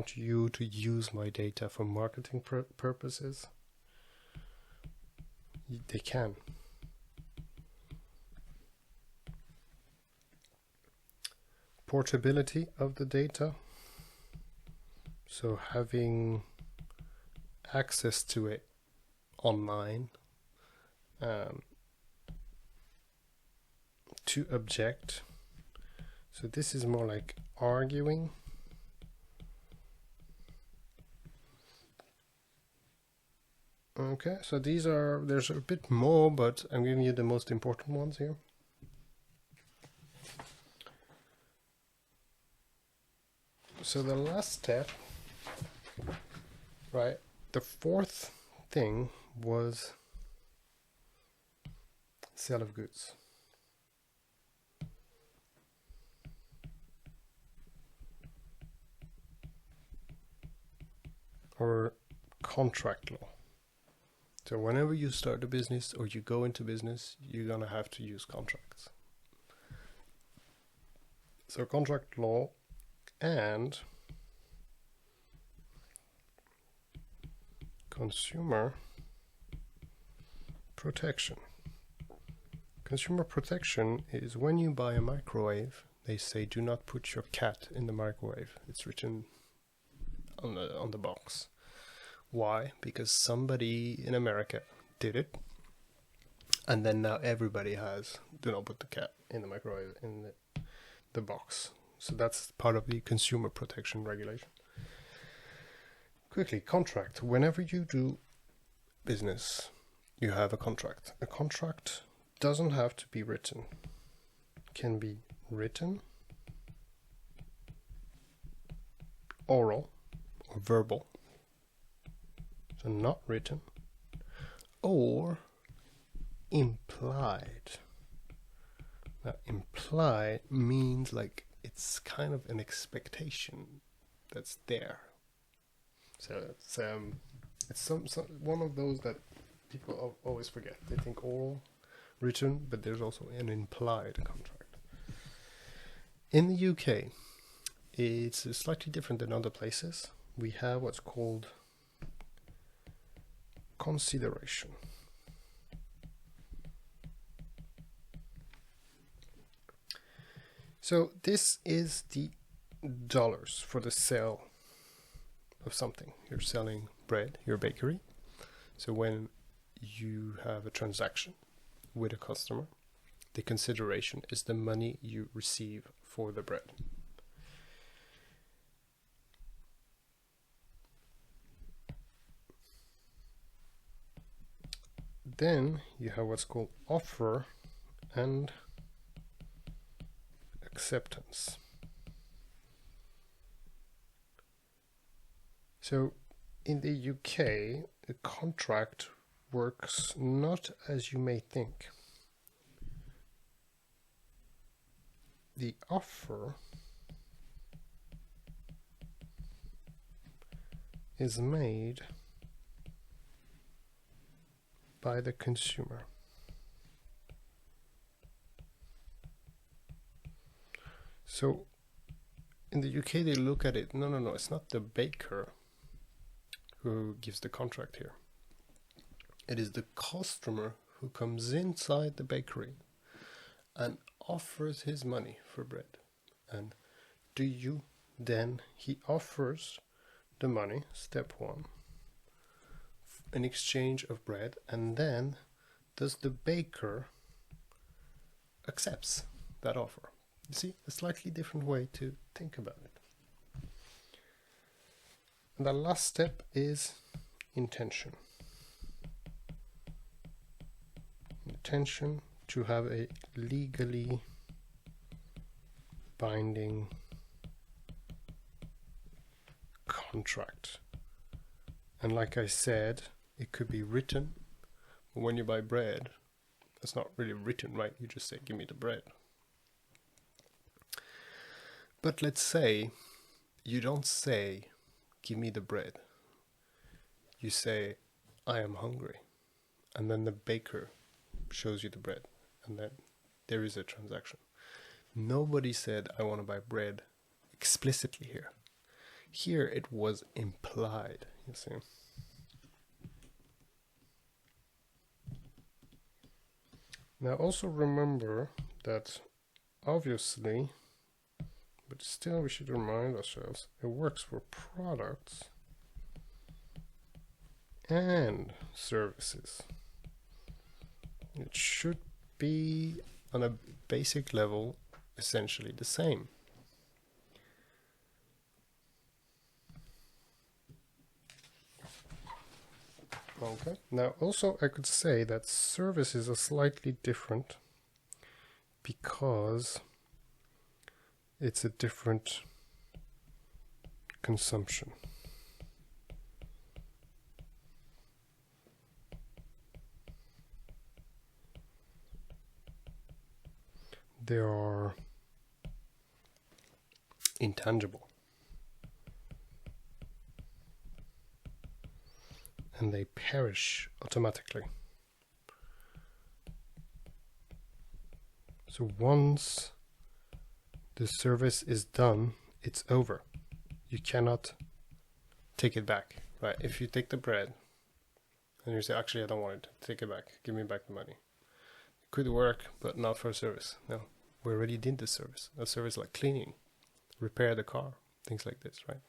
want you to use my data for marketing purposes, they can. Portability of the data, so having access to it online, to object. So this is more like arguing. Okay, so there's a bit more, but I'm giving you the most important ones here. So the last step, right, the fourth thing was sale of goods. Or contract law. So whenever you start a business or you go into business, you're gonna have to use contracts. So contract law and consumer protection. Consumer protection is when you buy a microwave, they say do not put your cat in the microwave. It's written on the box. Why? Because somebody in America did it, and then now everybody has do not put the cat in the microwave in the box. So that's part of the consumer protection regulation. Quickly, contract. Whenever you do business, you have a contract. A contract doesn't have to be written. It can be written, oral, or verbal. So not written, or implied. Now, implied means like it's kind of an expectation that's there. So it's some one of those that people always forget. They think oral, written, but there's also an implied contract. In the UK, it's slightly different than other places. We have what's called consideration. So this is the dollars for the sale of something. You're selling bread, you're a bakery. So when you have a transaction with a customer, the consideration is the money you receive for the bread. Then you have what's called offer and acceptance. So in the UK, a contract works not as you may think. The offer is made by the consumer. So in the UK they look at it, no, it's not the baker who gives the contract here. It is the customer who comes inside the bakery and offers his money for bread. And he offers the money, step one, in exchange of bread, and then does the baker accepts that offer. You see, a slightly different way to think about it. And the last step is intention. Intention to have a legally binding contract. And like I said, it could be written, but when you buy bread, it's not really written, right? You just say, give me the bread. But let's say you don't say, give me the bread. You say, I am hungry. And then the baker shows you the bread. And then there is a transaction. Nobody said, I want to buy bread explicitly here. Here it was implied, you see. Now also remember that obviously, but still we should remind ourselves, it works for products and services. It should be on a basic level essentially the same. Okay. Now also I could say that services are slightly different because it's a different consumption. They are intangible. And they perish automatically. So once the service is done, it's over. You cannot take it back, right? If you take the bread and you say, actually, I don't want it, take it back, give me back the money. It could work, but not for a service. No, we already did the service. A service like cleaning, repair the car, things like this, right?